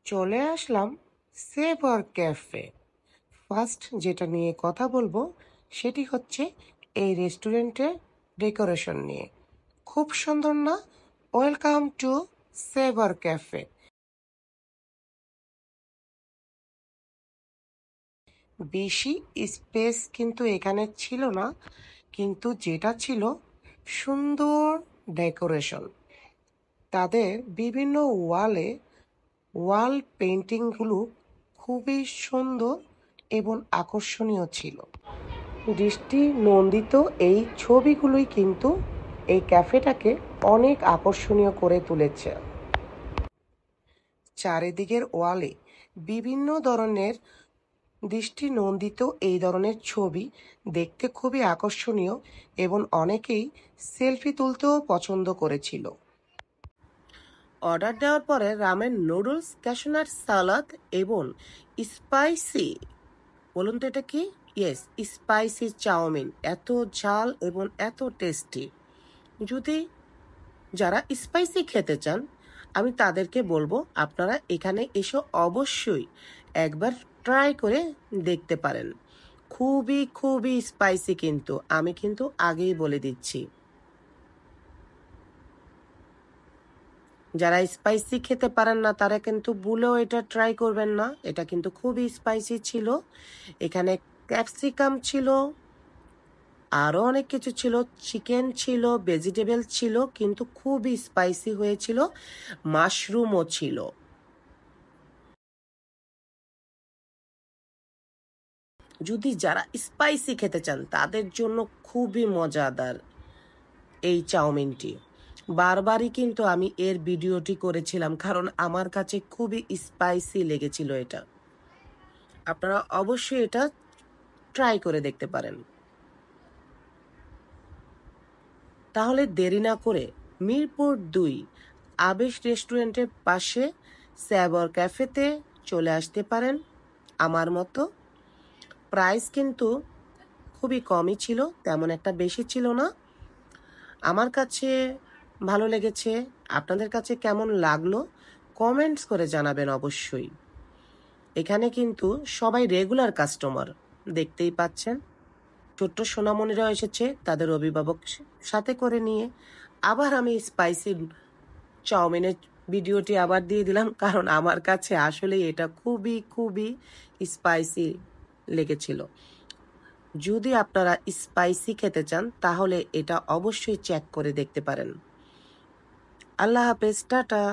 চলে আসলাম সেভার cafe. First যেটা নিয়ে কথা বলবো সেটি হচ্ছে এই রেস্টুরেন্টের ডেকোরেশন নিয়ে। খুব সুন্দর না? Welcome to Saver cafe. বেশি স্পেস কিন্তু এখানে ছিল না, কিন্তু যেটা ছিল সুন্দর ডেকোরেশন। তাদের বিভিন্ন ওয়াল পেন্টিংগুলো খুবই সুন্দর এবং আকর্ষণীয় ছিল। দৃষ্টি নন্দিত এই ছবিগুলোই কিন্তু এই ক্যাফেটাকে অনেক আকর্ষণীয় করে তুলেছে। চারিদিকের ওয়ালে বিভিন্ন ধরনের দৃষ্টি নন্দিত এই ধরনের ছবি দেখতে খুবই আকর্ষণীয় এবং অনেকেই সেলফি তুলতেও পছন্দ করেছিল। অর্ডার দেওয়ার পরে রামেন নুডলস, ক্যাশনাট সালাদ এবং স্পাইসি, বলুন তো এটা কি? Yes, spicy chow mein. এত ঝাল এবং এত টেস্টি। যদি যারা স্পাইসি খেতে চান, আমি তাদেরকে বলবো আপনারা এখানে এসে অবশ্যই একবার ট্রাই করে দেখতে পারেন। খুবই খুবই স্পাইসি, কিন্তু আমি কিন্তু আগেই বলে দিচ্ছি, যারা স্পাইসি খেতে পারেন না তারা কিন্তু ভুলেও এটা ট্রাই করবেন না। এটা কিন্তু খুবই স্পাইসি ছিল। এখানে ক্যাপসিকাম ছিল, আরও অনেক কিছু ছিল, চিকেন ছিল, ভেজিটেবল ছিল, কিন্তু খুবই স্পাইসি হয়েছিল। মাশরুমও ছিল। যদি যারা স্পাইসি খেতে চান তাদের জন্য খুবই মজাদার এই চাউমিনটি। বারবারই কিন্তু আমি এর ভিডিওটি করেছিলাম, কারণ আমার কাছে খুবই স্পাইসি লেগেছিল এটা। আপনারা অবশ্যই এটা ট্রাই করে দেখতে পারেন। তাহলে দেরি না করে মিরপুর 2 আবেশ রেস্টুরেন্টের পাশে সেভার ক্যাফেতে চলে আসতে পারেন আমার মতো। প্রাইস কিন্তু খুবই কমই ছিল, তেমন একটা বেশি ছিল না। আমার কাছে ভালো লেগেছে। আপনাদের কাছে কেমন লাগলো কমেন্টস করে জানাবেন অবশ্যই। এখানে কিন্তু সবাই রেগুলার কাস্টমার, দেখতেই পাচ্ছেন। ছোট্ট সোনামণিরাও এসেছে তাদের অভিভাবক সাথে করে নিয়ে। আবার আমি স্পাইসি চাউমিনের ভিডিওটি আবার দিয়ে দিলাম, কারণ আমার কাছে আসলে এটা খুবই খুবই স্পাইসি লেগেছিল। যদি আপনারা স্পাইসি খেতে চান তাহলে এটা অবশ্যই চেক করে দেখতে পারেন। আল্লাহ হাফেজ, টাটা।